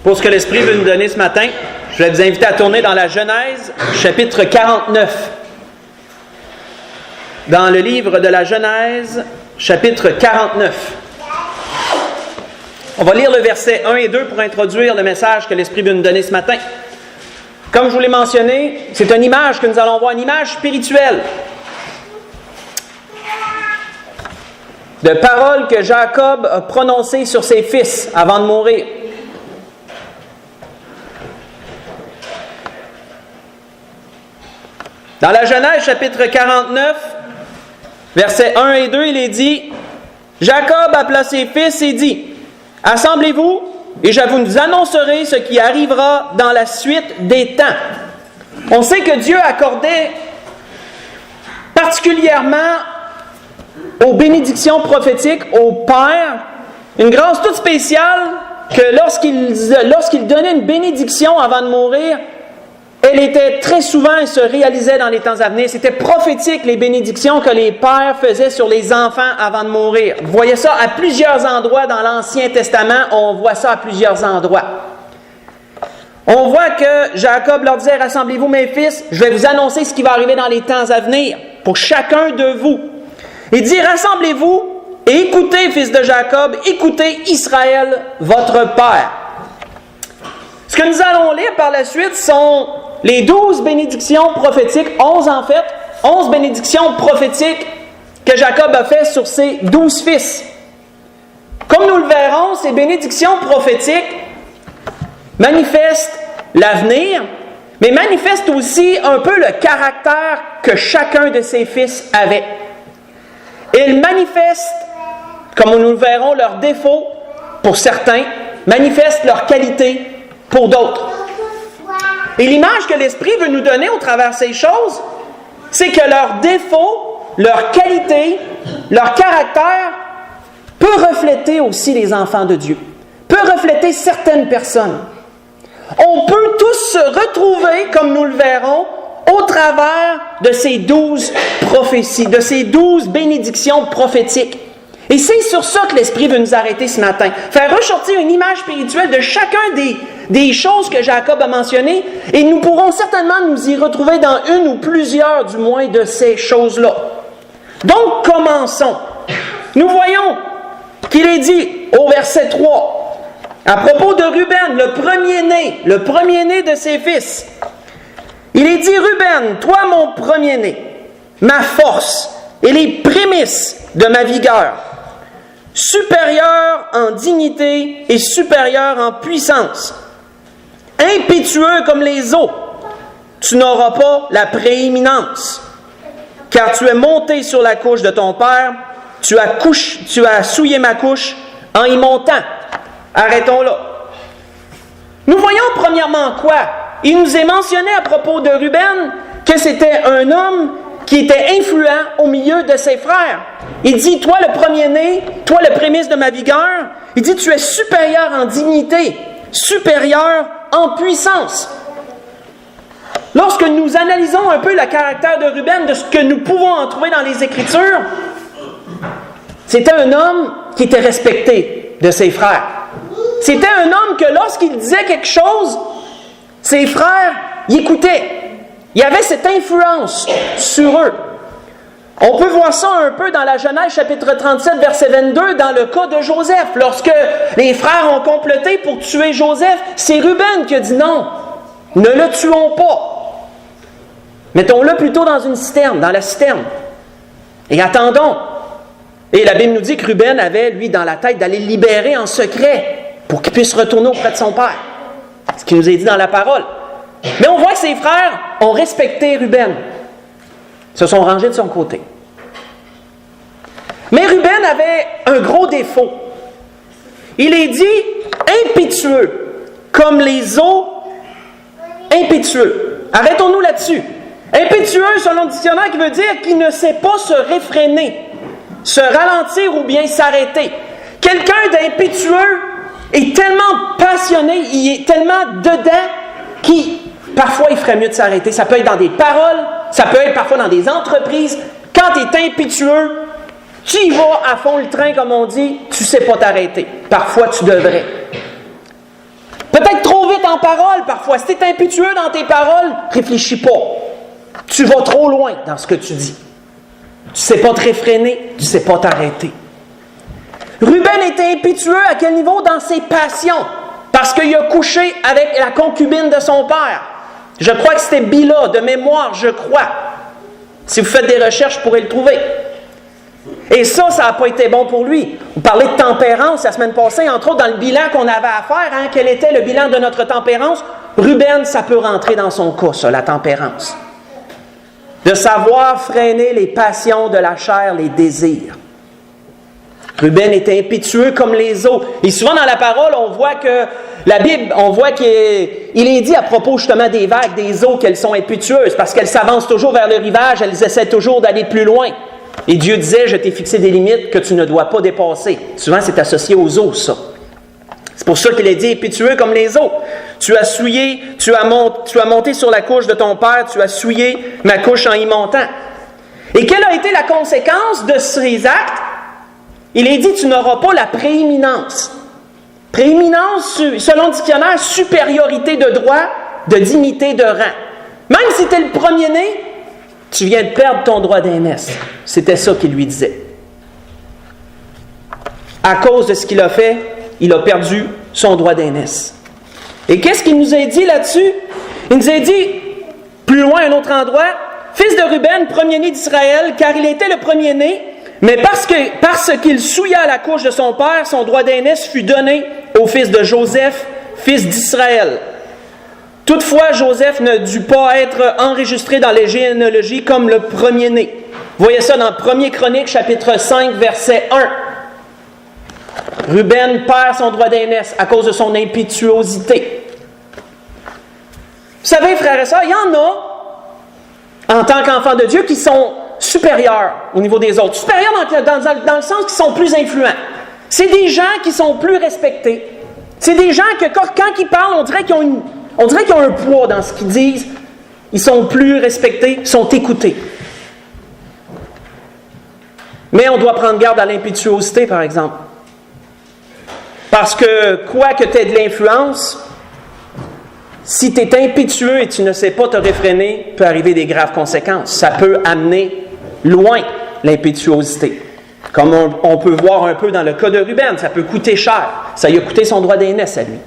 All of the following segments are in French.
Pour ce que l'Esprit veut nous donner ce matin, je vais vous inviter à tourner dans la Genèse, chapitre 49. Dans le livre de la Genèse, chapitre 49. On va lire le verset 1 et 2 pour introduire le message que l'Esprit veut nous donner ce matin. Comme je vous l'ai mentionné, c'est une image que nous allons voir, une image spirituelle de paroles que Jacob a prononcées sur ses fils avant de mourir. Dans la Genèse, chapitre 49, versets 1 et 2, il est dit « Jacob appela ses fils et dit « Assemblez-vous, et je vous annoncerai ce qui arrivera dans la suite des temps. » On sait que Dieu accordait particulièrement aux bénédictions prophétiques, aux pères, une grâce toute spéciale que lorsqu'il donnait une bénédiction avant de mourir, elle était très souvent et se réalisait dans les temps à venir. C'était prophétique, les bénédictions que les pères faisaient sur les enfants avant de mourir. Vous voyez ça à plusieurs endroits dans l'Ancien Testament. On voit ça à plusieurs endroits. On voit que Jacob leur disait « Rassemblez-vous mes fils, je vais vous annoncer ce qui va arriver dans les temps à venir pour chacun de vous. » Il dit « Rassemblez-vous et écoutez, fils de Jacob, écoutez Israël, votre père. » Ce que nous allons lire par la suite sont les 12 bénédictions prophétiques, 11 en fait, 11 bénédictions prophétiques que Jacob a fait sur ses 12 fils. Comme nous le verrons, ces bénédictions prophétiques manifestent l'avenir, mais manifestent aussi un peu le caractère que chacun de ses fils avait. Ils manifestent, comme nous le verrons, leurs défauts pour certains, manifestent leurs qualités pour d'autres. Et l'image que l'Esprit veut nous donner au travers de ces choses, c'est que leurs défauts, leurs qualités, leur caractère peut refléter aussi les enfants de Dieu, peut refléter certaines personnes. On peut tous se retrouver, comme nous le verrons, au travers de ces 12 prophéties, de ces 12 bénédictions prophétiques. Et c'est sur ça que l'Esprit veut nous arrêter ce matin. Faire ressortir une image spirituelle de chacun des choses que Jacob a mentionnées, et nous pourrons certainement nous y retrouver dans une ou plusieurs, du moins, de ces choses-là. Donc, commençons. Nous voyons qu'il est dit au verset 3, à propos de Ruben, le premier-né de ses fils. Il est dit, Ruben, toi mon premier-né, ma force et les prémices de ma vigueur, supérieur en dignité et supérieur en puissance, impétueux comme les eaux, tu n'auras pas la prééminence, car tu es monté sur la couche de ton père, tu as souillé ma couche en y montant. Arrêtons là. Nous voyons premièrement quoi? Il nous est mentionné à propos de Ruben que c'était un homme qui était influent au milieu de ses frères. Il dit, toi le premier-né, toi le prémisse de ma vigueur, il dit, tu es supérieur en dignité, supérieur en puissance. Lorsque nous analysons un peu le caractère de Ruben, de ce que nous pouvons en trouver dans les Écritures, c'était un homme qui était respecté de ses frères. C'était un homme que lorsqu'il disait quelque chose, ses frères y écoutaient. Il y avait cette influence sur eux. On peut voir ça un peu dans la Genèse, chapitre 37, verset 22, dans le cas de Joseph. Lorsque les frères ont comploté pour tuer Joseph, c'est Ruben qui a dit non, ne le tuons pas. Mettons-le plutôt dans une citerne, dans la citerne. Et attendons. Et la Bible nous dit que Ruben avait, lui, dans la tête d'aller le libérer en secret pour qu'il puisse retourner auprès de son père. Ce qui nous est dit dans la parole. Mais on voit que ses frères ont respecté Ruben. Se sont rangés de son côté. Mais Ruben avait un gros défaut. Il est dit impétueux, comme les eaux impétueux. Arrêtons-nous là-dessus. Impétueux, selon le dictionnaire, qui veut dire qu'il ne sait pas se réfréner, se ralentir ou bien s'arrêter. Quelqu'un d'impétueux est tellement passionné, il est tellement dedans qu'il parfois il ferait mieux de s'arrêter. Ça peut être dans des paroles, ça peut être parfois dans des entreprises. Quand tu es impétueux, tu y vas à fond le train, comme on dit, tu ne sais pas t'arrêter. Parfois, tu devrais. Peut-être en parole parfois. Si tu es impétueux dans tes paroles, réfléchis pas. Tu vas trop loin dans ce que tu dis. Tu ne sais pas te réfréner, tu ne sais pas t'arrêter. Ruben était impétueux à quel niveau? Dans ses passions. Parce qu'il a couché avec la concubine de son père. Je crois que c'était Bila, de mémoire, je crois. Si vous faites des recherches, vous pourrez le trouver. Et ça n'a pas été bon pour lui. Vous parlez de tempérance la semaine passée, entre autres dans le bilan qu'on avait à faire. Quel était le bilan de notre tempérance? Ruben, ça peut rentrer dans son cas, ça, la tempérance. De savoir freiner les passions de la chair, les désirs. Ruben était impétueux comme les eaux. Et souvent dans la parole, on voit que la Bible, on voit qu'il est dit à propos justement des vagues, des eaux, qu'elles sont impétueuses parce qu'elles s'avancent toujours vers le rivage, elles essaient toujours d'aller plus loin. Et Dieu disait, je t'ai fixé des limites que tu ne dois pas dépasser. Souvent, c'est associé aux eaux, ça. C'est pour ça qu'il est dit impétueux comme les eaux. Tu as souillé, tu as monté sur la couche de ton père, tu as souillé ma couche en y montant. Et quelle a été la conséquence de ces actes? Il est dit, tu n'auras pas la prééminence. Prééminence, selon le dictionnaire, supériorité de droit, de dignité, de rang. Même si tu es le premier-né, tu viens de perdre ton droit d'aînesse. C'était ça qu'il lui disait. À cause de ce qu'il a fait, il a perdu son droit d'aînesse. Et qu'est-ce qu'il nous a dit là-dessus? Il nous a dit, plus loin, un autre endroit, « Fils de Ruben, premier-né d'Israël, car il était le premier-né, mais parce qu'il souilla la couche de son père, son droit d'aînesse fut donné au fils de Joseph, fils d'Israël. Toutefois, Joseph ne dut pas être enregistré dans les généalogies comme le premier-né. » Vous voyez ça dans 1er Chronique, chapitre 5, verset 1. Ruben perd son droit d'aînesse à cause de son impétuosité. Vous savez, frères et sœurs, il y en a, en tant qu'enfants de Dieu, qui sont supérieurs au niveau des autres. Supérieurs dans le sens qu'ils sont plus influents. C'est des gens qui sont plus respectés. C'est des gens que quand ils parlent, on dirait qu'ils ont un poids dans ce qu'ils disent. Ils sont plus respectés, sont écoutés. Mais on doit prendre garde à l'impétuosité, par exemple. Parce que, quoi que tu aies de l'influence, si tu es impétueux et tu ne sais pas te réfréner, peut arriver des graves conséquences. Ça peut amener loin l'impétuosité. Comme on peut voir un peu dans le cas de Ruben, ça peut coûter cher. Ça lui a coûté son droit d'aînesse à lui.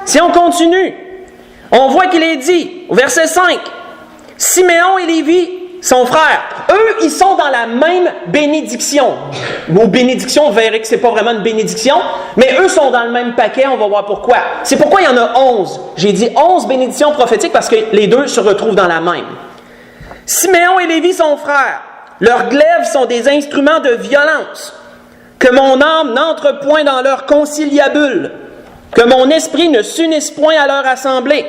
Si on continue, on voit qu'il est dit, au verset 5, « Siméon et Lévi, son frère, eux, ils sont dans la même bénédiction. » Ou bénédiction, vous verrez que ce n'est pas vraiment une bénédiction, mais eux sont dans le même paquet, on va voir pourquoi. C'est pourquoi il y en a 11. J'ai dit 11 bénédictions prophétiques parce que les deux se retrouvent dans la même. « Siméon et Lévi, son frère, leurs glaives sont des instruments de violence, que mon âme n'entre point dans leur conciliabule, que mon esprit ne s'unisse point à leur assemblée,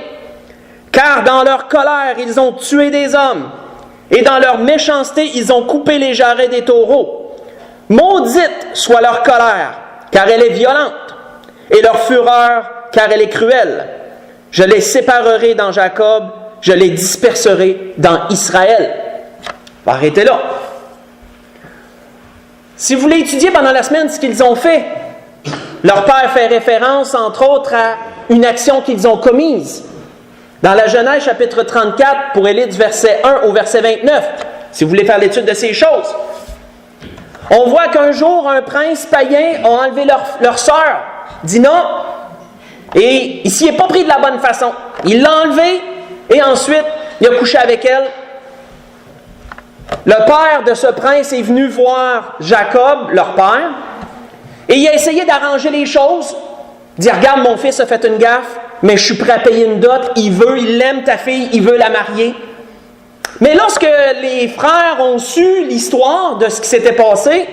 car dans leur colère ils ont tué des hommes, et dans leur méchanceté ils ont coupé les jarrets des taureaux. Maudite soit leur colère, car elle est violente, et leur fureur, car elle est cruelle. Je les séparerai dans Jacob, je les disperserai dans Israël. » Arrêtez là. Si vous voulez étudier pendant la semaine ce qu'ils ont fait, leur père fait référence, entre autres, à une action qu'ils ont commise. Dans la Genèse, chapitre 34, pour aller du verset 1 au verset 29, si vous voulez faire l'étude de ces choses, on voit qu'un jour, un prince païen a enlevé leur sœur, Dinah, et ici, il n'est pas pris de la bonne façon. Il l'a enlevée, et ensuite, il a couché avec elle. Le père de ce prince est venu voir Jacob, leur père, et il a essayé d'arranger les choses. Dire, regarde, mon fils a fait une gaffe, mais je suis prêt à payer une dot. Il l'aime ta fille, il veut la marier. Mais lorsque les frères ont su l'histoire de ce qui s'était passé,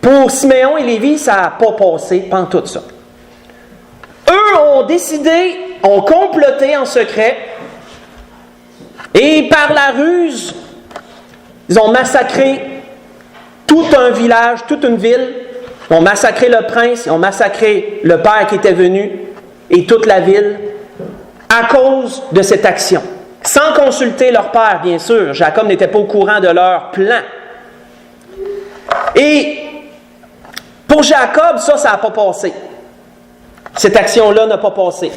pour Siméon et Lévi, ça n'a pas passé, pantoute ça. Eux ont décidé, ont comploté en secret, et par la ruse, ils ont massacré tout un village, toute une ville. Ils ont massacré le prince, ils ont massacré le père qui était venu et toute la ville à cause de cette action. Sans consulter leur père, bien sûr. Jacob n'était pas au courant de leur plan. Et pour Jacob, ça n'a pas passé. cette action-là n'a pas passé.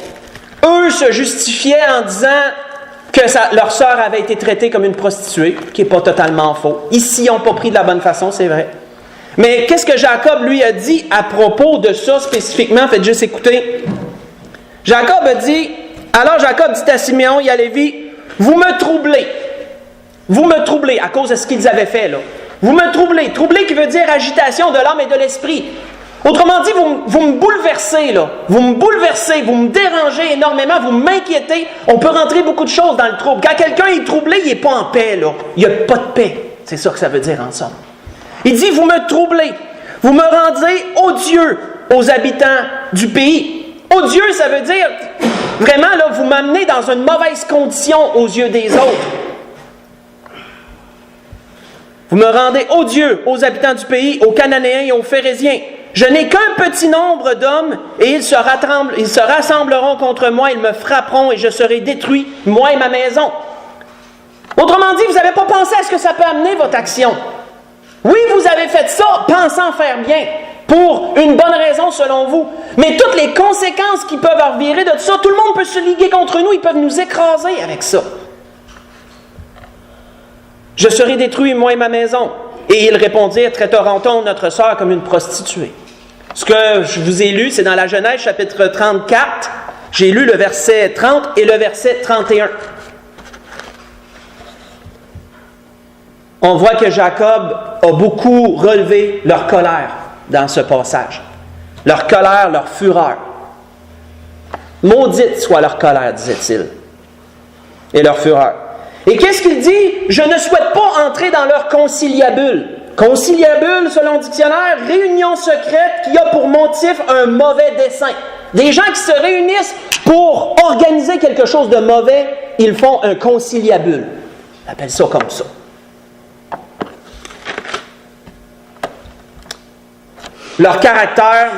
Eux se justifiaient en disant que leur sœur avait été traitée comme une prostituée, qui n'est pas totalement faux. Ici, ils n'ont pas pris de la bonne façon, c'est vrai. Mais qu'est-ce que Jacob, lui, a dit à propos de ça spécifiquement? Faites juste écouter. Jacob a dit, alors Jacob dit à Siméon et à Lévi, vous me troublez à cause de ce qu'ils avaient fait là. Vous me troublez qui veut dire agitation de l'âme et de l'esprit. Autrement dit, vous me bouleversez, là. Vous me dérangez énormément, vous m'inquiétez. On peut rentrer beaucoup de choses dans le trouble. Quand quelqu'un est troublé, il n'est pas en paix, là. Il n'y a pas de paix. C'est ça que ça veut dire en somme. Il dit, vous me troublez. Vous me rendez odieux aux habitants du pays. Odieux, ça veut dire, vraiment, là, vous m'amenez dans une mauvaise condition aux yeux des autres. Vous me rendez odieux aux habitants du pays, aux Cananéens et aux Phérésiens. Je n'ai qu'un petit nombre d'hommes, et ils se rassembleront contre moi, ils me frapperont, et je serai détruit, moi et ma maison. Autrement dit, vous n'avez pas pensé à ce que ça peut amener, votre action. Oui, vous avez fait ça, pensant faire bien, pour une bonne raison selon vous. Mais toutes les conséquences qui peuvent en revirer de tout ça, tout le monde peut se liguer contre nous, ils peuvent nous écraser avec ça. Je serai détruit, moi et ma maison. Et ils répondirent, traitera-t-on notre sœur comme une prostituée? Ce que je vous ai lu, c'est dans la Genèse, chapitre 34. J'ai lu le verset 30 et le verset 31. On voit que Jacob a beaucoup relevé leur colère dans ce passage. Leur colère, leur fureur. Maudite soit leur colère, disait-il. Et leur fureur. Et qu'est-ce qu'il dit? Je ne souhaite pas entrer dans leur conciliabule. Conciliabule, selon le dictionnaire, réunion secrète qui a pour motif un mauvais dessein. Des gens qui se réunissent pour organiser quelque chose de mauvais, ils font un conciliabule. On appelle ça comme ça. Leur caractère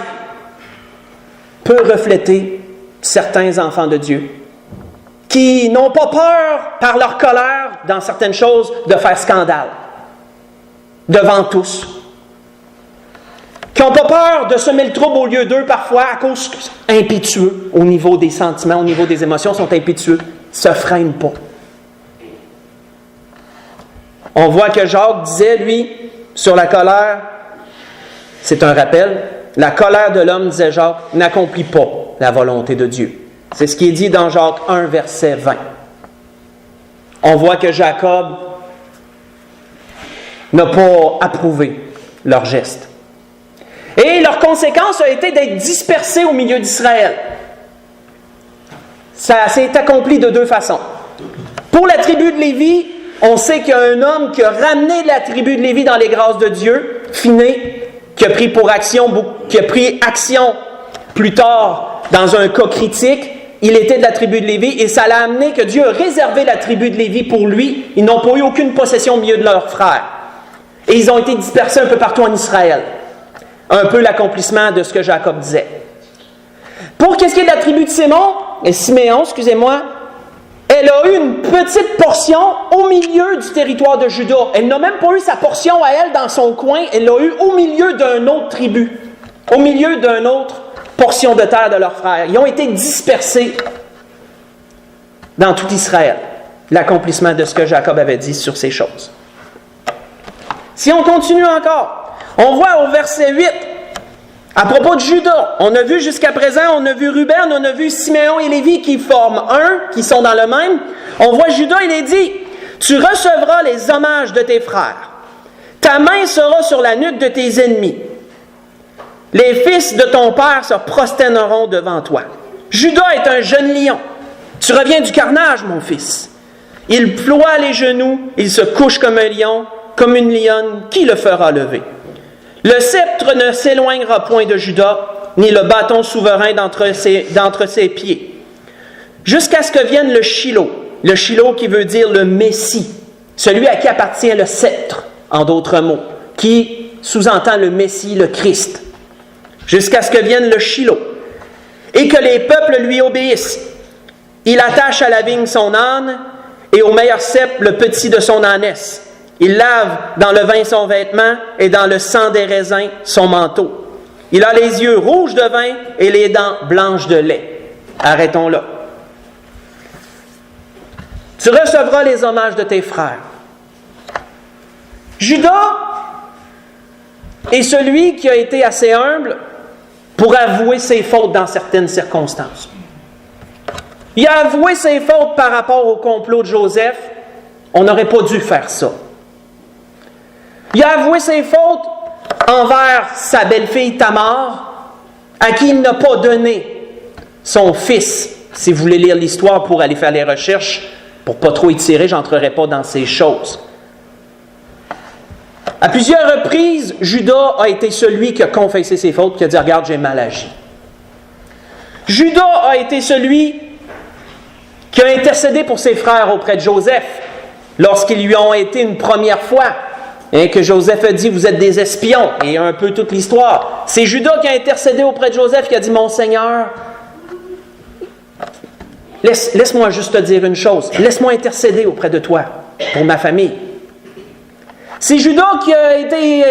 peut refléter certains enfants de Dieu qui n'ont pas peur, par leur colère, dans certaines choses, de faire scandale devant tous. Qui n'ont pas peur de semer le trouble au lieu d'eux, parfois, à cause impétueux au niveau des sentiments, au niveau des émotions, sont impétueux, ne se freinent pas. On voit que Jacques disait, lui, sur la colère, c'est un rappel, la colère de l'homme, disait Jacques, n'accomplit pas la volonté de Dieu. C'est ce qui est dit dans Jacques 1, verset 20. On voit que Jacob n'a pas approuvé leur geste. Et leur conséquence a été d'être dispersés au milieu d'Israël. Ça s'est accompli de deux façons. Pour la tribu de Lévi, on sait qu'il y a un homme qui a ramené la tribu de Lévi dans les grâces de Dieu, Phiné, qui a pris action plus tard dans un cas critique. Il était de la tribu de Lévi et ça l'a amené que Dieu a réservé la tribu de Lévi pour lui. Ils n'ont pas eu aucune possession au milieu de leurs frères. Et ils ont été dispersés un peu partout en Israël. Un peu l'accomplissement de ce que Jacob disait. Pour qu'est-ce qui est de la tribu de Siméon, elle a eu une petite portion au milieu du territoire de Juda. Elle n'a même pas eu sa portion à elle dans son coin, elle l'a eu au milieu d'une autre tribu, au milieu d'une autre portion de terre de leurs frères. Ils ont été dispersés dans tout Israël. L'accomplissement de ce que Jacob avait dit sur ces choses. Si on continue encore, on voit au verset 8, à propos de Juda, on a vu jusqu'à présent, on a vu Ruben, on a vu Siméon et Lévi qui forment un, qui sont dans le même. On voit Juda, il est dit, tu recevras les hommages de tes frères. Ta main sera sur la nuque de tes ennemis. Les fils de ton père se prosterneront devant toi. Juda est un jeune lion. Tu reviens du carnage, mon fils. Il ploie les genoux, il se couche comme un lion, comme une lionne, qui le fera lever? Le sceptre ne s'éloignera point de Juda, ni le bâton souverain d'entre ses pieds, jusqu'à ce que vienne le Shiloh qui veut dire le Messie, celui à qui appartient le sceptre, en d'autres mots, qui sous-entend le Messie, le Christ, jusqu'à ce que vienne le Shiloh, et que les peuples lui obéissent. Il attache à la vigne son âne, et au meilleur cep le petit de son ânesse. Il lave dans le vin son vêtement et dans le sang des raisins son manteau. Il a les yeux rouges de vin et les dents blanches de lait. Arrêtons là. Tu recevras les hommages de tes frères. Judas est celui qui a été assez humble pour avouer ses fautes dans certaines circonstances. Il a avoué ses fautes par rapport au complot de Joseph. On n'aurait pas dû faire ça. Il a avoué ses fautes envers sa belle-fille Tamar, à qui il n'a pas donné son fils. Si vous voulez lire l'histoire pour aller faire les recherches, pour ne pas trop étirer, je n'entrerai pas dans ces choses. À plusieurs reprises, Judas a été celui qui a confessé ses fautes, qui a dit « Regarde, j'ai mal agi ». Judas a été celui qui a intercédé pour ses frères auprès de Joseph, lorsqu'ils lui ont été une première fois, et que Joseph a dit « Vous êtes des espions », et un peu toute l'histoire. C'est Judas qui a intercédé auprès de Joseph, qui a dit « Mon Seigneur, laisse-moi juste te dire une chose, laisse-moi intercéder auprès de toi, pour ma famille. » C'est Judas qui a été,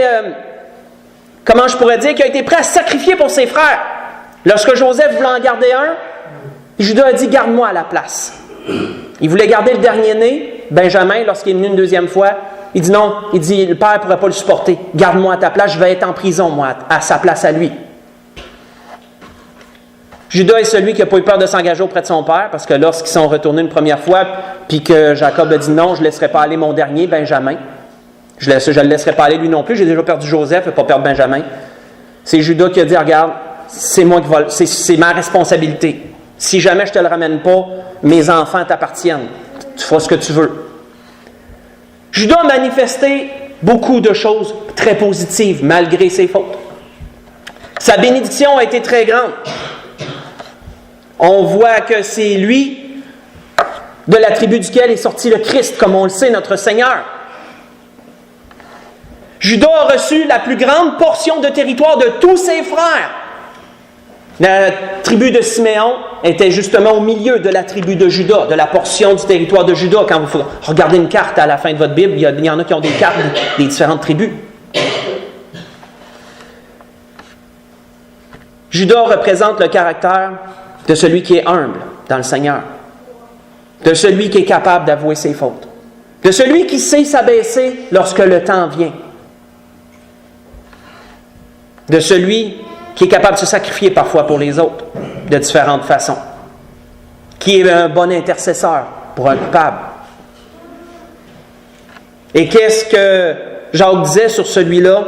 comment je pourrais dire, qui a été prêt à sacrifier pour ses frères. Lorsque Joseph voulait en garder un, Judas a dit « Garde-moi à la place ». Il voulait garder le dernier-né, Benjamin, lorsqu'il est venu une deuxième fois. Il dit non, il dit « Le père ne pourrait pas le supporter. Garde-moi à ta place, je vais être en prison, moi, à sa place à lui. » Judas est celui qui n'a pas eu peur de s'engager auprès de son père, parce que lorsqu'ils sont retournés une première fois, puis que Jacob a dit non, je ne laisserai pas aller mon dernier, Benjamin. Je ne le laisserai pas aller lui non plus, j'ai déjà perdu Joseph, je ne vais pas perdre Benjamin. C'est Judas qui a dit, regarde, c'est moi qui va, c'est ma responsabilité. Si jamais je ne te le ramène pas, mes enfants t'appartiennent. Tu feras ce que tu veux. Judas a manifesté beaucoup de choses très positives, malgré ses fautes. Sa bénédiction a été très grande. On voit que c'est lui, de la tribu duquel est sorti le Christ, comme on le sait, notre Seigneur. Judas a reçu la plus grande portion de territoire de tous ses frères. La tribu de Siméon était justement au milieu de la tribu de Judas, de la portion du territoire de Judas. Quand vous regardez une carte à la fin de votre Bible, il y en a qui ont des cartes des différentes tribus. Judas représente le caractère de celui qui est humble dans le Seigneur, de celui qui est capable d'avouer ses fautes, de celui qui sait s'abaisser lorsque le temps vient, de celui qui est capable de se sacrifier parfois pour les autres de différentes façons, qui est un bon intercesseur pour un coupable. Et qu'est-ce que Jacques disait sur celui-là?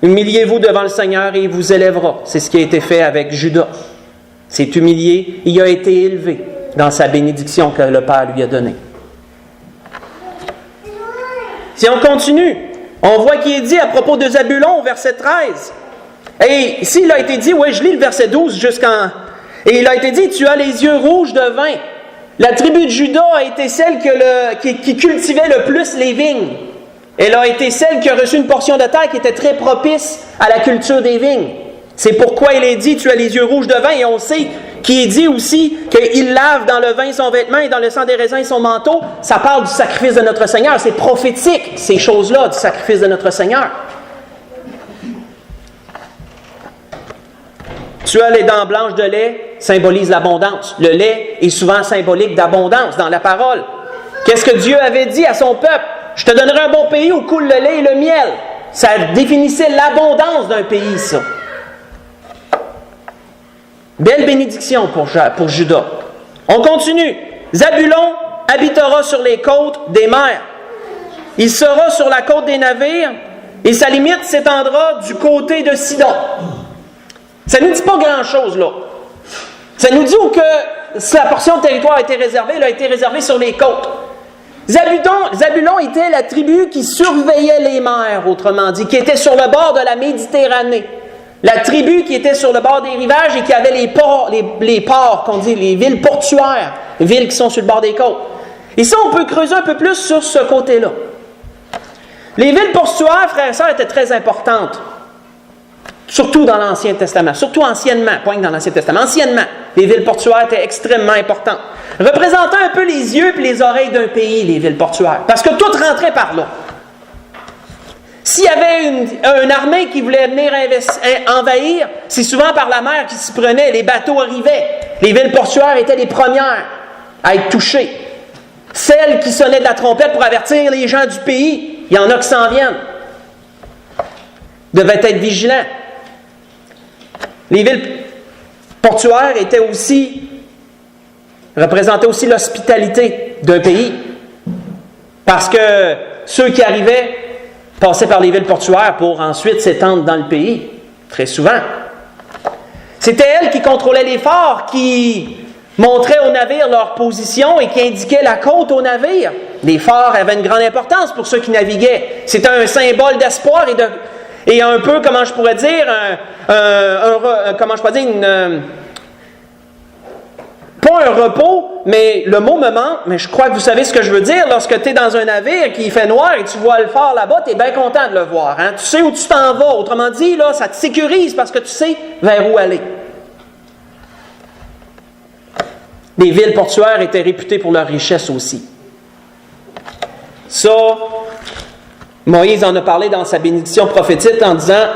Humiliez-vous devant le Seigneur et il vous élèvera. C'est ce qui a été fait avec Judas. C'est humilié, il a été élevé dans sa bénédiction que le Père lui a donnée. Si on continue, on voit qu'il est dit à propos de Zabulon au verset 13. Et ici, il a été dit, oui, je lis le verset 12 jusqu'en... Et il a été dit, tu as les yeux rouges de vin. La tribu de Juda a été celle qui cultivait le plus les vignes. Elle a été celle qui a reçu une portion de terre qui était très propice à la culture des vignes. C'est pourquoi il est dit, tu as les yeux rouges de vin. Et on sait qu'il est dit aussi qu'il lave dans le vin son vêtement et dans le sang des raisins son manteau. Ça parle du sacrifice de notre Seigneur. C'est prophétique, ces choses-là, du sacrifice de notre Seigneur. Tu as les dents blanches de lait, symbolise l'abondance. Le lait est souvent symbolique d'abondance dans la parole. Qu'est-ce que Dieu avait dit à son peuple? Je te donnerai un bon pays où coule le lait et le miel. Ça définissait l'abondance d'un pays, ça. Belle bénédiction pour Judas. On continue. Zabulon habitera sur les côtes des mers. Il sera sur la côte des navires et sa limite s'étendra du côté de Sidon. Ça ne nous dit pas grand-chose, là. Ça nous dit que sa portion de territoire a été réservée, elle a été réservée sur les côtes. Zabulon était la tribu qui surveillait les mers, autrement dit, qui était sur le bord de la Méditerranée. La tribu qui était sur le bord des rivages et qui avait les ports, qu'on dit, les villes portuaires, les villes qui sont sur le bord des côtes. Et ça, on peut creuser un peu plus sur ce côté-là. Les villes portuaires, frères et sœurs, étaient très importantes. Surtout dans l'Ancien Testament, surtout anciennement, pas que dans l'Ancien Testament, anciennement, les villes portuaires étaient extrêmement importantes. Représentant un peu les yeux et les oreilles d'un pays, les villes portuaires, parce que tout rentrait par là. S'il y avait une armée qui voulait venir envahir, c'est souvent par la mer qu'ils s'y prenaient. Les bateaux arrivaient. Les villes portuaires étaient les premières à être touchées. Celles qui sonnaient de la trompette pour avertir les gens du pays. Il y en a qui s'en viennent. Devaient être vigilants. Les villes portuaires représentaient aussi l'hospitalité d'un pays. Parce que ceux qui arrivaient passaient par les villes portuaires pour ensuite s'étendre dans le pays, très souvent. C'était elles qui contrôlaient les forts, qui montraient aux navires leur position et qui indiquaient la côte aux navires. Les forts avaient une grande importance pour ceux qui naviguaient. C'était un symbole d'espoir et un peu, comment je pourrais dire, pas un repos, mais le mot me manque, mais je crois que vous savez ce que je veux dire. Lorsque tu es dans un navire et qu'il fait noir et tu vois le phare là-bas, tu es bien content de le voir. Hein? Tu sais où tu t'en vas. Autrement dit, là, ça te sécurise parce que tu sais vers où aller. Les villes portuaires étaient réputées pour leur richesse aussi. Ça, Moïse en a parlé dans sa bénédiction prophétique en disant,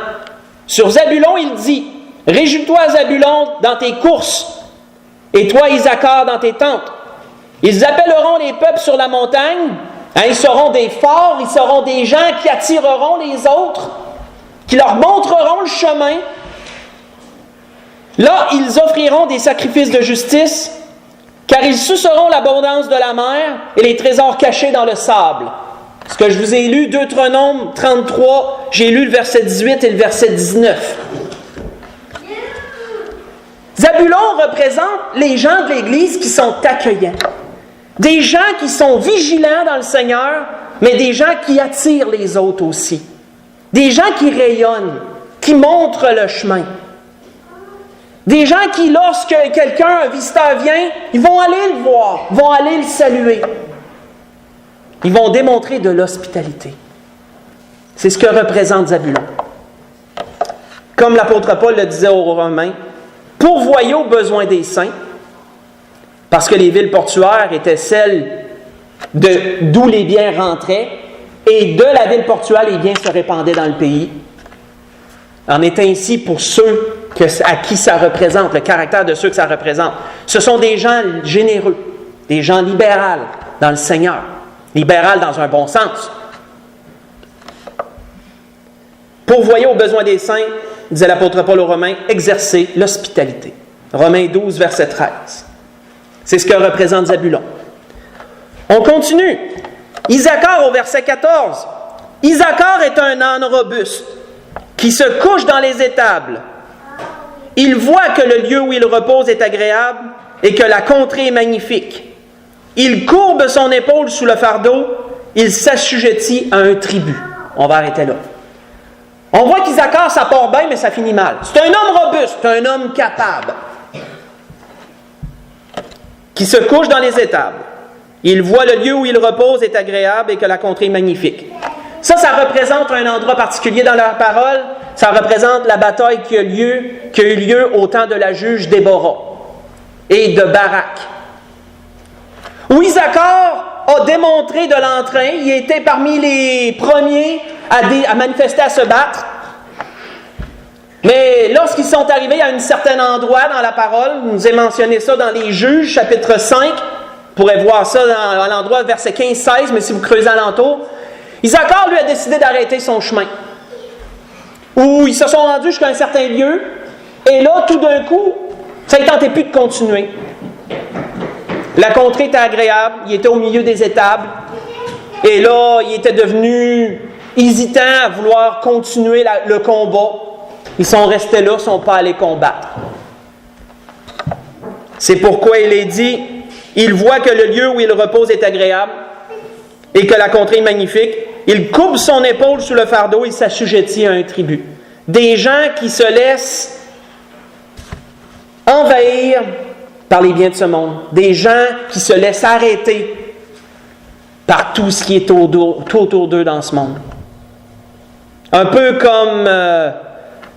sur Zabulon, il dit, « Réjouis-toi, Zabulon, dans tes courses, et toi, Isaacar, dans tes tentes. Ils appelleront les peuples sur la montagne. Hein, ils seront des forts, ils seront des gens qui attireront les autres, qui leur montreront le chemin. Là, ils offriront des sacrifices de justice, car ils suceront l'abondance de la mer et les trésors cachés dans le sable. » Ce que je vous ai lu, Deutéronome 33, j'ai lu le verset 18 et le verset 19. Zabulon représente les gens de l'Église qui sont accueillants. Des gens qui sont vigilants dans le Seigneur, mais des gens qui attirent les autres aussi. Des gens qui rayonnent, qui montrent le chemin. Des gens qui, lorsque un visiteur vient, ils vont aller le voir, vont aller le saluer. Ils vont démontrer de l'hospitalité. C'est ce que représente Zabulon. Comme l'apôtre Paul le disait aux Romains, pourvoyez aux besoins des saints, parce que les villes portuaires étaient celles d'où les biens rentraient, et de la ville portuaire, les biens se répandaient dans le pays. En est ainsi pour ceux à qui ça représente, le caractère de ceux que ça représente. Ce sont des gens généreux, des gens libéraux dans le Seigneur. Libéral dans un bon sens. Pourvoyez aux besoins des saints, disait l'apôtre Paul aux Romains, exercez l'hospitalité. Romains 12, verset 13. C'est ce que représente Zabulon. On continue. Isaacar au verset 14. Isaacar est un âne robuste qui se couche dans les étables. Il voit que le lieu où il repose est agréable et que la contrée est magnifique. Il courbe son épaule sous le fardeau, il s'assujettit à un tribut. On va arrêter là. On voit qu'Isaacar, ça part bien, mais ça finit mal. C'est un homme robuste, c'est un homme capable, qui se couche dans les étables. Il voit le lieu où il repose est agréable et que la contrée est magnifique. Ça représente un endroit particulier dans leur parole. Ça représente la bataille qui a eu lieu au temps de la juge Déborah et de Barak. Où Isaacar a démontré de l'entrain, il était parmi les premiers à manifester, à se battre. Mais lorsqu'ils sont arrivés à un certain endroit dans la parole, nous avons mentionné ça dans les Juges, chapitre 5, vous pourrez voir ça à l'endroit verset 15-16, mais si vous creusez alentour, Isaacar lui a décidé d'arrêter son chemin. Où ils se sont rendus jusqu'à un certain lieu, et là, tout d'un coup, ça ne tentait plus de continuer. La contrée était agréable, il était au milieu des étables, et là, il était devenu hésitant à vouloir continuer le combat. Ils sont restés là, ils ne sont pas allés combattre. C'est pourquoi il est dit, il voit que le lieu où il repose est agréable, et que la contrée est magnifique. Il coupe son épaule sous le fardeau, il s'assujettit à un tribut. Des gens qui se laissent envahir par les biens de ce monde. Des gens qui se laissent arrêter par tout ce qui est autour d'eux dans ce monde. Un peu comme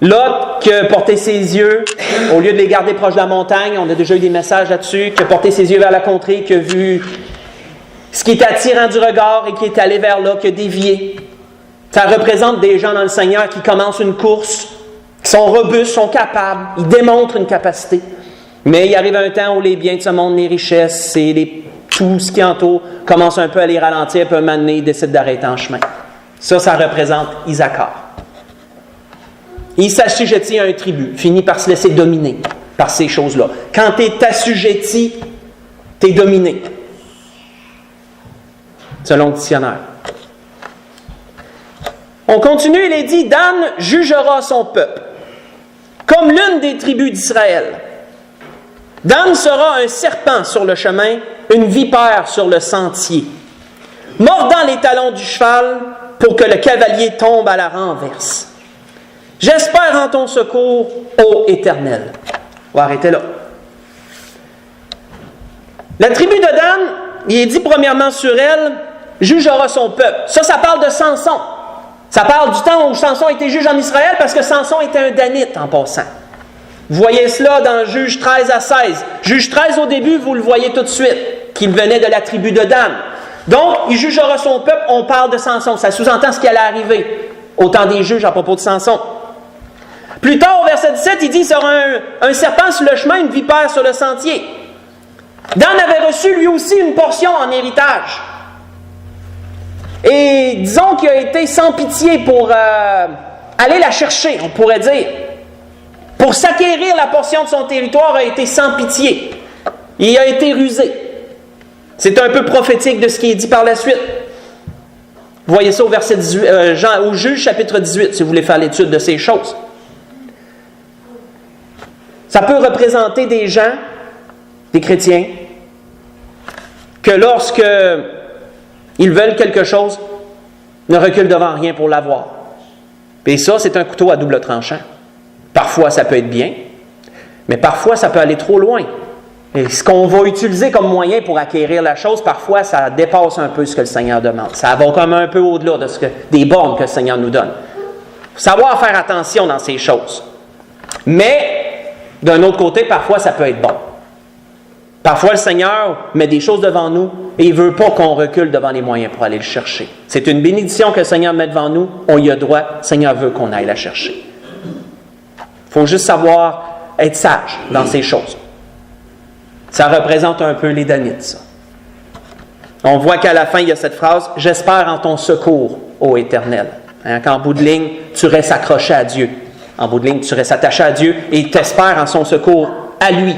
Lot qui a porté ses yeux, au lieu de les garder proches de la montagne, on a déjà eu des messages là-dessus, qui a porté ses yeux vers la contrée, qui a vu ce qui était attirant du regard et qui est allé vers là, qui a dévié. Ça représente des gens dans le Seigneur qui commencent une course, qui sont robustes, sont capables, ils démontrent une capacité. Mais il arrive un temps où les biens de ce monde, les richesses, tout ce qui entoure, commence un peu à les ralentir, puis un moment donné, ils décident d'arrêter en chemin. Ça représente Isaacar. Il s'assujettit à un tribut, finit par se laisser dominer par ces choses-là. Quand tu es assujetti, tu es dominé. Selon le dictionnaire. On continue, il est dit, Dan jugera son peuple, comme l'une des tribus d'Israël. Dan sera un serpent sur le chemin, une vipère sur le sentier, mordant les talons du cheval pour que le cavalier tombe à la renverse. J'espère en ton secours, ô Éternel. On va arrêter là. La tribu de Dan, il est dit premièrement sur elle, jugera son peuple. Ça parle de Samson. Ça parle du temps où Samson était juge en Israël parce que Samson était un Danite en passant. Vous voyez cela dans Juge 13 à 16. Juge 13 au début, vous le voyez tout de suite, qu'il venait de la tribu de Dan. Donc, il jugera son peuple, on parle de Samson. Ça sous-entend ce qui allait arriver au temps des juges à propos de Samson. Plus tard, au verset 17, il dit, il sera un serpent sur le chemin, une vipère sur le sentier. Dan avait reçu lui aussi une portion en héritage. Et disons qu'il a été sans pitié pour aller la chercher, on pourrait dire. Pour s'acquérir la portion de son territoire, a été sans pitié. Il a été rusé. C'est un peu prophétique de ce qui est dit par la suite. Vous voyez ça au verset 18, au Juge chapitre 18, si vous voulez faire l'étude de ces choses. Ça peut représenter des gens, des chrétiens, que lorsque ils veulent quelque chose, ne reculent devant rien pour l'avoir. Et ça, c'est un couteau à double tranchant. Parfois, ça peut être bien, mais parfois, ça peut aller trop loin. Et ce qu'on va utiliser comme moyen pour acquérir la chose, parfois, ça dépasse un peu ce que le Seigneur demande. Ça va comme un peu au-delà des bornes que le Seigneur nous donne. Il faut savoir faire attention dans ces choses. Mais, d'un autre côté, parfois, ça peut être bon. Parfois, le Seigneur met des choses devant nous et il ne veut pas qu'on recule devant les moyens pour aller le chercher. C'est une bénédiction que le Seigneur met devant nous. On y a droit. Le Seigneur veut qu'on aille la chercher. Il faut juste savoir être sage dans ces choses. Ça représente un peu les Danites, ça. On voit qu'à la fin, il y a cette phrase « J'espère en ton secours, ô Éternel ». Qu'en bout de ligne, tu restes accroché à Dieu. En bout de ligne, tu restes attaché à Dieu et tu espères en son secours à lui.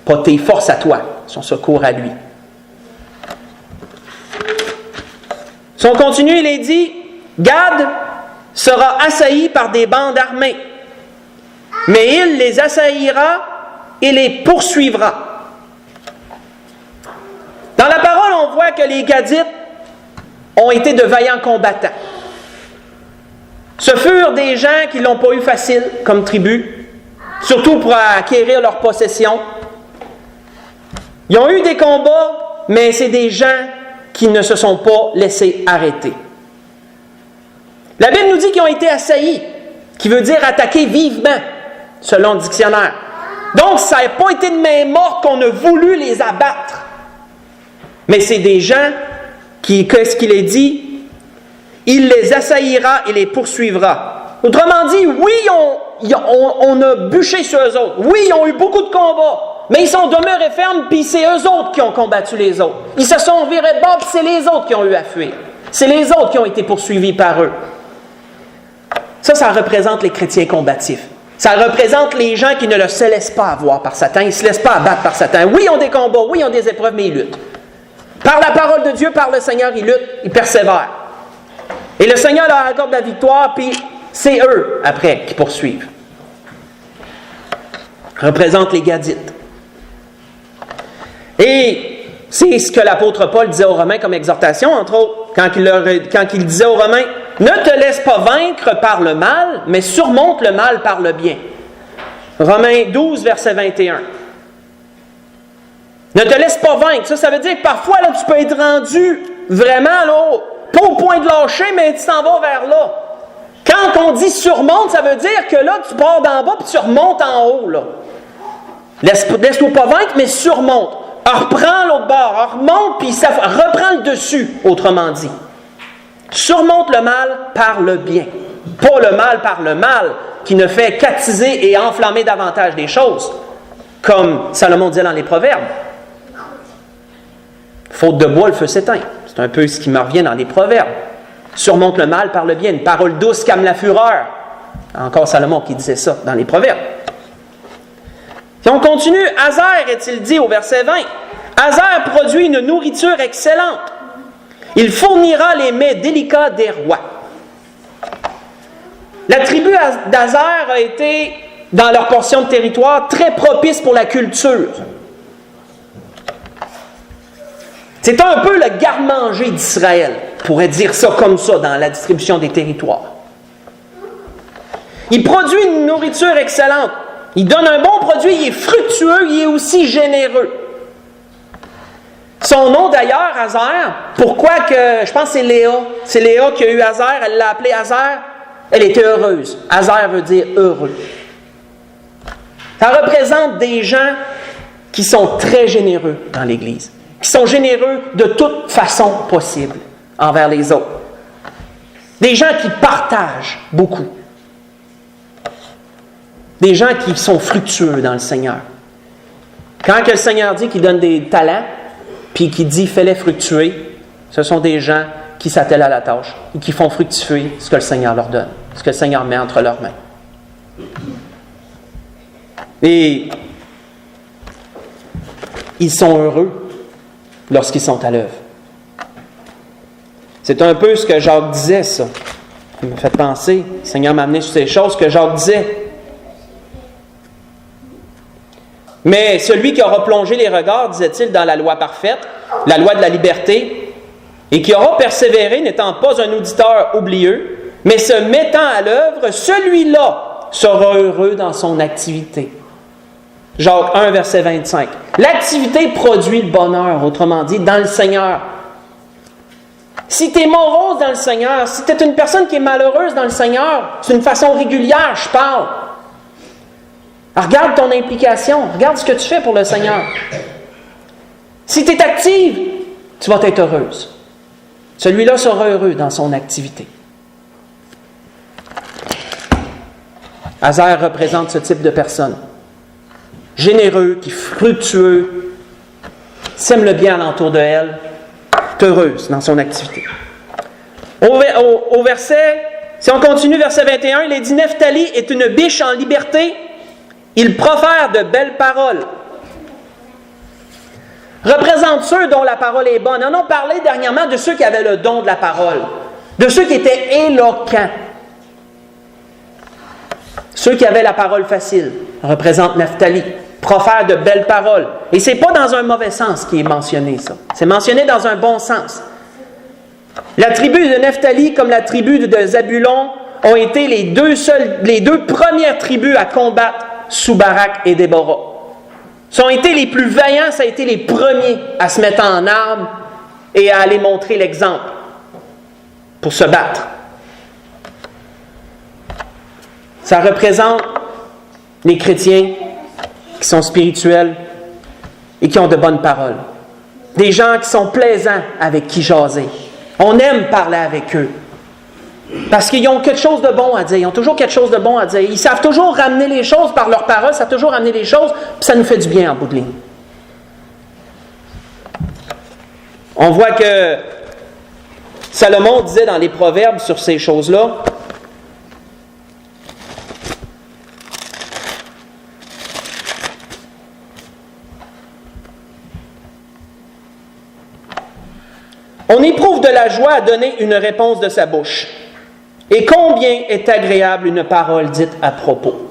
Pas tes forces à toi, son secours à lui. Si on continue, il est dit « Gad sera assailli par des bandes armées, mais il les assaillira et les poursuivra. » Dans la parole, on voit que les Gadites ont été de vaillants combattants. Ce furent des gens qui ne l'ont pas eu facile comme tribu, surtout pour acquérir leurs possessions. Ils ont eu des combats, mais c'est des gens qui ne se sont pas laissés arrêter. La Bible nous dit qu'ils ont été assaillis, qui veut dire attaquer vivement, selon le dictionnaire. Donc, ça n'a pas été de main morte qu'on a voulu les abattre. Mais c'est des gens qui, qu'est-ce qu'il est dit? Il les assaillira et les poursuivra. Autrement dit, oui, on a bûché sur eux autres. Oui, ils ont eu beaucoup de combats. Mais ils sont demeurés fermes, puis c'est eux autres qui ont combattu les autres. Ils se sont virés de bord, puis c'est les autres qui ont eu à fuir. C'est les autres qui ont été poursuivis par eux. Ça représente les chrétiens combatifs. Ça représente les gens qui ne se laissent pas avoir par Satan. Ils ne se laissent pas abattre par Satan. Oui, ils ont des combats, oui, ils ont des épreuves, mais ils luttent. Par la parole de Dieu, par le Seigneur, ils luttent, ils persévèrent. Et le Seigneur leur accorde la victoire, puis c'est eux, après, qui poursuivent. Représente les Gadites. Et c'est ce que l'apôtre Paul disait aux Romains comme exhortation, entre autres, quand il disait aux Romains, « Ne te laisse pas vaincre par le mal, mais surmonte le mal par le bien. » Romains 12, verset 21. Ne te laisse pas vaincre. Ça veut dire que parfois, là, tu peux être rendu vraiment, là, pas au point de lâcher, mais tu t'en vas vers là. Quand on dit surmonte, ça veut dire que là, tu pars d'en bas puis tu remontes en haut, là. Laisse-toi pas vaincre, mais surmonte. Reprends l'autre bord, remonte, puis ça reprend le dessus, autrement dit. Surmonte le mal par le bien. Pas le mal par le mal qui ne fait qu'attiser et enflammer davantage les choses, comme Salomon dit dans les Proverbes. Faute de bois, le feu s'éteint. C'est un peu ce qui me revient dans les Proverbes. Surmonte le mal par le bien. Une parole douce calme la fureur. Encore Salomon qui disait ça dans les Proverbes. Si on continue, Hazer est-il dit au verset 20. Hazer produit une nourriture excellente. Il fournira les mets délicats des rois. La tribu d'Hazer a été, dans leur portion de territoire, très propice pour la culture. C'est un peu le garde-manger d'Israël, on pourrait dire ça comme ça dans la distribution des territoires. Il produit une nourriture excellente. Il donne un bon produit, il est fructueux, il est aussi généreux. Son nom d'ailleurs, Hazer, pourquoi que, je pense que c'est Léa. C'est Léa qui a eu Hazer, elle l'a appelé Hazer. Elle était heureuse. Hazer veut dire heureux. Ça représente des gens qui sont très généreux dans l'Église, qui sont généreux de toute façon possible envers les autres. Des gens qui partagent beaucoup. Des gens qui sont fructueux dans le Seigneur. Quand que le Seigneur dit qu'il donne des talents, puis qu'il dit « fais-les fructuer », ce sont des gens qui s'attellent à la tâche et qui font fructifier ce que le Seigneur leur donne, ce que le Seigneur met entre leurs mains. Et ils sont heureux lorsqu'ils sont à l'œuvre. C'est un peu ce que Jacques disait, ça. Il m'a fait penser, le Seigneur m'a amené sur ces choses que Jacques disait. Mais celui qui aura plongé les regards, disait-il, dans la loi parfaite, la loi de la liberté, et qui aura persévéré, n'étant pas un auditeur oublieux, mais se mettant à l'œuvre, celui-là sera heureux dans son activité. Jacques 1, verset 25. L'activité produit le bonheur, autrement dit, dans le Seigneur. Si tu es morose dans le Seigneur, si tu es une personne qui est malheureuse dans le Seigneur, c'est une façon régulière, je parle. Alors, regarde ton implication, regarde ce que tu fais pour le Seigneur. Si tu es active, tu vas être heureuse. Celui-là sera heureux dans son activité. Hazer représente ce type de personne. Généreux, qui est fructueux, sème le bien alentour de elle, est heureuse dans son activité. Au verset, si on continue, verset 21, il est dit « Nephtali est une biche en liberté, il profère de belles paroles. » Représente ceux dont la parole est bonne. On a parlé dernièrement de ceux qui avaient le don de la parole, de ceux qui étaient éloquents. Ceux qui avaient la parole facile représentent Nephtali, profère de belles paroles. Et ce n'est pas dans un mauvais sens qui est mentionné, ça. C'est mentionné dans un bon sens. La tribu de Nephtali, comme la tribu de Zabulon, ont été les deux premières tribus à combattre sous Barak et Déborah. Ils ont été les plus vaillants, ça a été les premiers à se mettre en armes et à aller montrer l'exemple pour se battre. Ça représente les chrétiens qui sont spirituels et qui ont de bonnes paroles. Des gens qui sont plaisants avec qui jaser. On aime parler avec eux. Parce qu'ils ont quelque chose de bon à dire. Ils ont toujours quelque chose de bon à dire. Ils savent toujours ramener les choses par leurs paroles. Ça savent toujours ramener les choses. Puis ça nous fait du bien en bout de ligne. On voit que Salomon disait dans les Proverbes sur ces choses-là, on éprouve de la joie à donner une réponse de sa bouche. Et combien est agréable une parole dite à propos.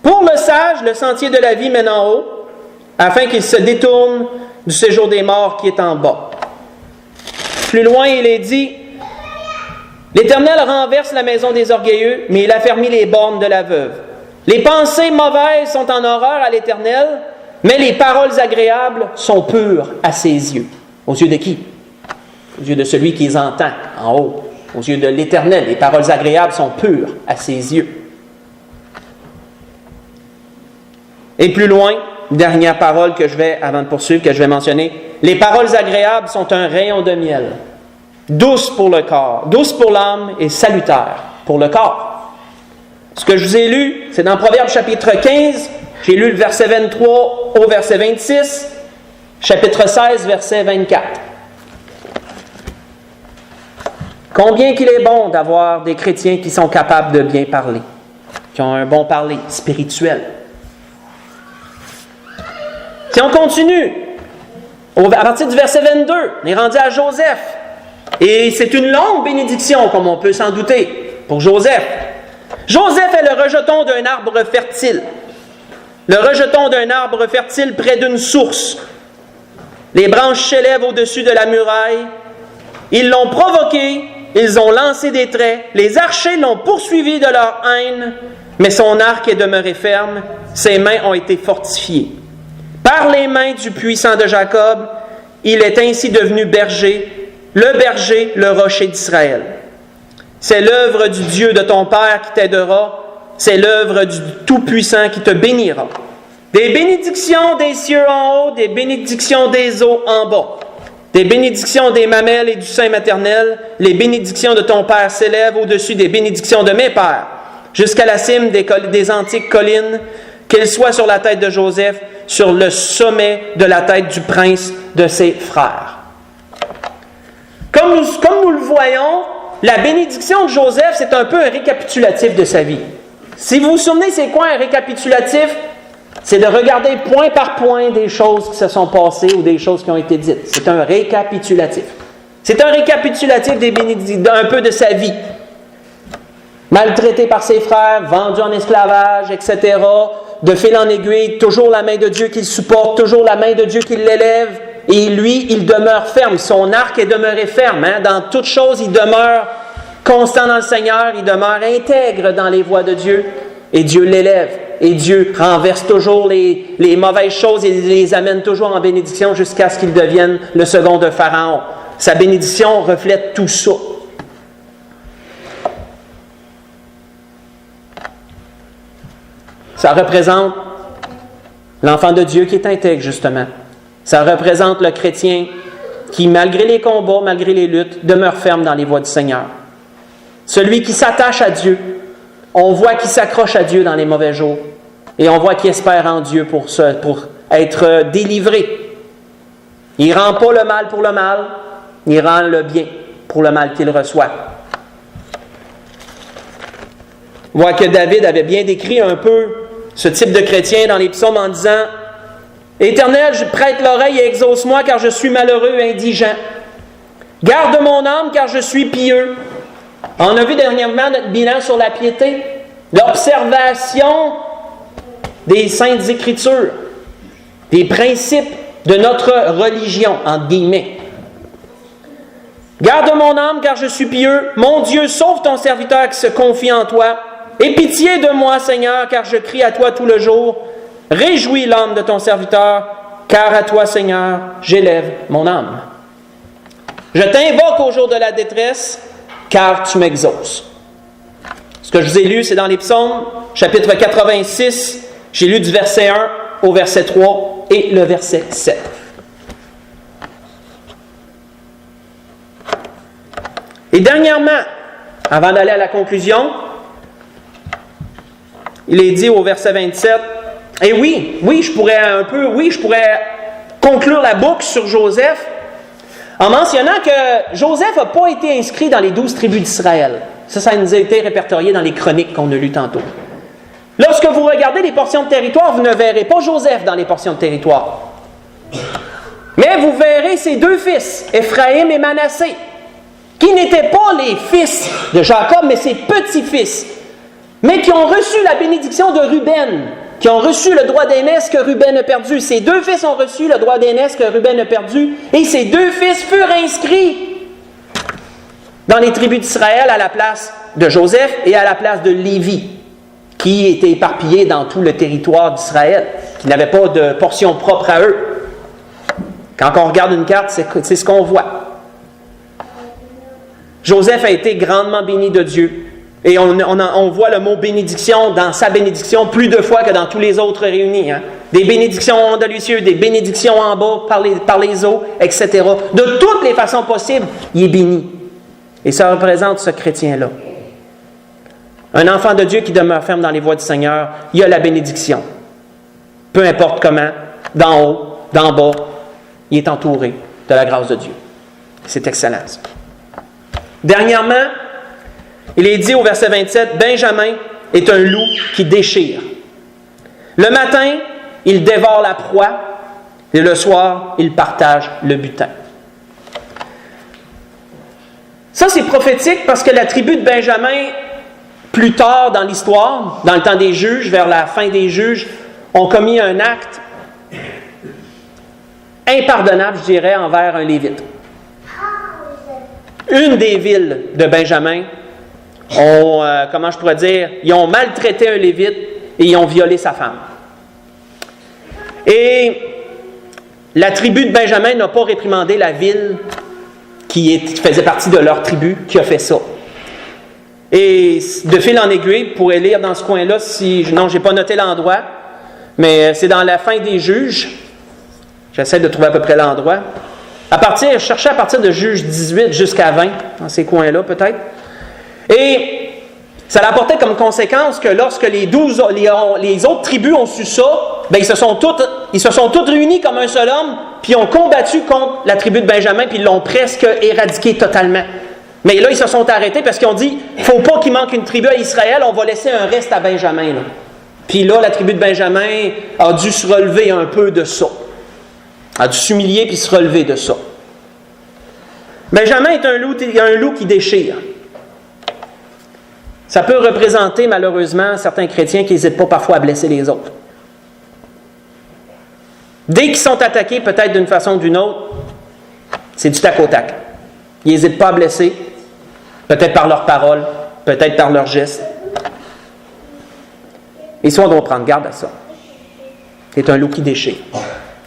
Pour le sage, le sentier de la vie mène en haut, afin qu'il se détourne du séjour des morts qui est en bas. Plus loin, il est dit, « L'Éternel renverse la maison des orgueilleux, mais il affermit les bornes de la veuve. Les pensées mauvaises sont en horreur à l'Éternel, mais les paroles agréables sont pures à ses yeux. » Aux yeux de qui? Aux yeux de celui qui les entend en haut. Aux yeux de l'Éternel, les paroles agréables sont pures à ses yeux. Et plus loin, dernière parole que je vais, avant de poursuivre, que je vais mentionner, les paroles agréables sont un rayon de miel douce pour le corps, douce pour l'âme et salutaire pour le corps. Ce que je vous ai lu, c'est dans Proverbes chapitre 15, j'ai lu le verset 23 au verset 26, chapitre 16, verset 24. Combien qu'il est bon d'avoir des chrétiens qui sont capables de bien parler, qui ont un bon parler spirituel. Si on continue, à partir du verset 22, on est rendu à Joseph. Et c'est une longue bénédiction, comme on peut s'en douter, pour Joseph. Joseph est le rejeton d'un arbre fertile. Le rejeton d'un arbre fertile près d'une source. Les branches s'élèvent au-dessus de la muraille. Ils l'ont provoqué, ils ont lancé des traits. Les archers l'ont poursuivi de leur haine, mais son arc est demeuré ferme. Ses mains ont été fortifiées. Par les mains du puissant de Jacob, il est ainsi devenu berger, le rocher d'Israël. C'est l'œuvre du Dieu de ton Père qui t'aidera, c'est l'œuvre du Tout-Puissant qui te bénira. Des bénédictions des cieux en haut, des bénédictions des eaux en bas. Des bénédictions des mamelles et du sein maternel, les bénédictions de ton Père s'élèvent au-dessus des bénédictions de mes pères, jusqu'à la cime des antiques collines, qu'elles soient sur la tête de Joseph, sur le sommet de la tête du prince de ses frères. Comme nous le voyons, la bénédiction de Joseph, c'est un peu un récapitulatif de sa vie. Si vous vous souvenez, c'est quoi un récapitulatif? C'est de regarder point par point des choses qui se sont passées ou des choses qui ont été dites. C'est un récapitulatif. C'est un récapitulatif d'un peu de sa vie. Maltraité par ses frères, vendu en esclavage, etc. De fil en aiguille, toujours la main de Dieu qui le supporte, toujours la main de Dieu qui l'élève. Et lui, il demeure ferme. Son arc est demeuré ferme. Dans toutes choses, il demeure constant dans le Seigneur. Il demeure intègre dans les voies de Dieu. Et Dieu l'élève. Et Dieu renverse toujours les mauvaises choses et les amène toujours en bénédiction jusqu'à ce qu'il devienne le second de Pharaon. Sa bénédiction reflète tout ça. Ça représente l'enfant de Dieu qui est intègre, justement. Ça représente le chrétien qui, malgré les combats, malgré les luttes, demeure ferme dans les voies du Seigneur. Celui qui s'attache à Dieu, on voit qu'il s'accroche à Dieu dans les mauvais jours. Et on voit qu'il espère en Dieu pour être délivré. Il ne rend pas le mal pour le mal, il rend le bien pour le mal qu'il reçoit. On voit que David avait bien décrit un peu ce type de chrétien dans les psaumes en disant « Éternel, je prête l'oreille et exauce-moi car je suis malheureux et indigent. Garde mon âme car je suis pieux. » On a vu dernièrement notre bilan sur la piété, l'observation des Saintes Écritures, des principes de notre religion, entre guillemets. Garde mon âme car je suis pieux. Mon Dieu, sauve ton serviteur qui se confie en toi. Aie pitié de moi, Seigneur, car je crie à toi tout le jour. Réjouis l'âme de ton serviteur, car à toi, Seigneur, j'élève mon âme. Je t'invoque au jour de la détresse, car tu m'exauces. Ce que je vous ai lu, c'est dans les psaumes, chapitre 86. J'ai lu du verset 1 au verset 3 et le verset 7. Et dernièrement, avant d'aller à la conclusion, il est dit au verset 27, et je pourrais conclure la boucle sur Joseph en mentionnant que Joseph n'a pas été inscrit dans les 12 tribus d'Israël. Ça nous a été répertorié dans les chroniques qu'on a lues tantôt. Lorsque vous regardez les portions de territoire, vous ne verrez pas Joseph dans les portions de territoire. Mais vous verrez ses deux fils, Éphraïm et Manassé, qui n'étaient pas les fils de Jacob, mais ses petits-fils, mais qui ont reçu la bénédiction de Ruben, qui ont reçu le droit d'aînesse que Ruben a perdu. Ces deux fils ont reçu le droit d'aînesse que Ruben a perdu, et ces deux fils furent inscrits dans les tribus d'Israël à la place de Joseph et à la place de Lévi, qui étaient éparpillés dans tout le territoire d'Israël, qui n'avaient pas de portion propre à eux. Quand on regarde une carte, c'est ce qu'on voit. Joseph a été grandement béni de Dieu. Et on voit le mot bénédiction dans sa bénédiction plus de fois que dans tous les autres réunis. Des bénédictions en haut de les cieux, des bénédictions en bas par les eaux, etc. De toutes les façons possibles, il est béni. Et ça représente ce chrétien-là. Un enfant de Dieu qui demeure ferme dans les voies du Seigneur, il y a la bénédiction. Peu importe comment, d'en haut, d'en bas, il est entouré de la grâce de Dieu. C'est excellent. Ça. Dernièrement, il est dit au verset 27, « Benjamin est un loup qui déchire. Le matin, il dévore la proie, et le soir, il partage le butin. » Ça, c'est prophétique parce que la tribu de Benjamin, plus tard dans l'histoire, dans le temps des juges, vers la fin des juges, ont commis un acte impardonnable, je dirais, envers un Lévite. Une des villes de Benjamin ont, comment je pourrais dire, ils ont maltraité un Lévite et ils ont violé sa femme. Et la tribu de Benjamin n'a pas réprimandé la ville qui faisait partie de leur tribu qui a fait ça. Et de fil en aiguille, vous pourrez lire dans ce coin-là, non, je n'ai pas noté l'endroit, mais c'est dans la fin des juges. J'essaie de trouver à peu près l'endroit. Je cherchais à partir de Juge 18 jusqu'à 20, dans ces coins-là peut-être. Et ça apportait comme conséquence que lorsque les autres tribus ont su ça, ils se sont toutes réunis comme un seul homme, puis ont combattu contre la tribu de Benjamin, puis ils l'ont presque éradiqué totalement. Mais là, ils se sont arrêtés parce qu'ils ont dit, il ne faut pas qu'il manque une tribu à Israël, on va laisser un reste à Benjamin. Là. Puis là, la tribu de Benjamin a dû se relever un peu de ça. A dû s'humilier puis se relever de ça. Benjamin est un loup qui déchire. Ça peut représenter malheureusement certains chrétiens qui n'hésitent pas parfois à blesser les autres. Dès qu'ils sont attaqués, peut-être d'une façon ou d'une autre, c'est du tac au tac. Ils n'hésitent pas à blesser, peut-être par leurs paroles, peut-être par leurs gestes. Et ça, on doit prendre garde à ça. C'est un loup qui déchire. On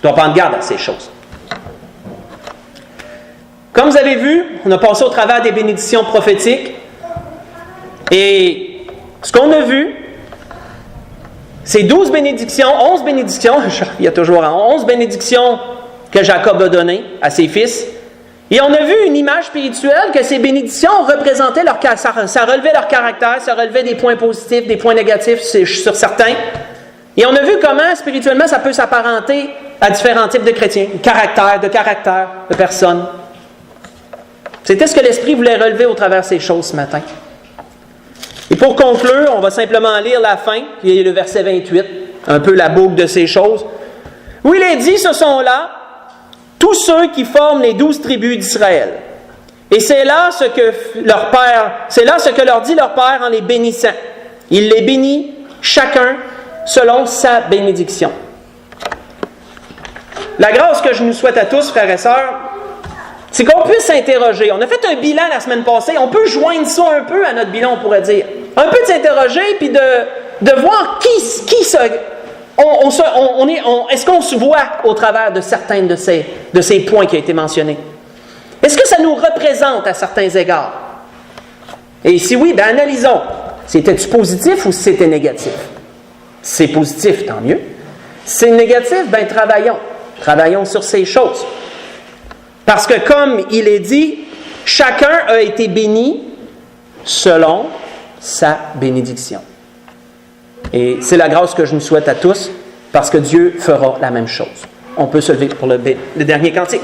doit prendre garde à ces choses. Comme vous avez vu, on a passé au travers des bénédictions prophétiques. Et ce qu'on a vu, c'est 11 bénédictions, il y a toujours 11 bénédictions que Jacob a données à ses fils. Et on a vu une image spirituelle que ces bénédictions représentaient ça relevait leur caractère, ça relevait des points positifs, des points négatifs sur certains. Et on a vu comment spirituellement ça peut s'apparenter à différents types de chrétiens, de caractère, de personnes. C'était ce que l'Esprit voulait relever au travers de ces choses ce matin. Et pour conclure, on va simplement lire la fin, qui est le verset 28, un peu la boucle de ces choses. Où il est dit, ce sont là tous ceux qui forment les 12 tribus d'Israël. Et c'est là ce que leur dit leur Père en les bénissant. Il les bénit chacun selon sa bénédiction. La grâce que je nous souhaite à tous, frères et sœurs, c'est qu'on puisse s'interroger. On a fait un bilan la semaine passée. On peut joindre ça un peu à notre bilan, on pourrait dire. Un peu de s'interroger, puis de voir est-ce qu'on se voit au travers de certains de ces points qui ont été mentionnés? Est-ce que ça nous représente à certains égards? Et si oui, analysons. C'était-tu positif ou c'était négatif? Si c'est positif, tant mieux. Si c'est négatif, travaillons. Travaillons sur ces choses. Parce que comme il est dit, chacun a été béni selon sa bénédiction. Et c'est la grâce que je nous souhaite à tous, parce que Dieu fera la même chose. On peut se lever pour le dernier cantique.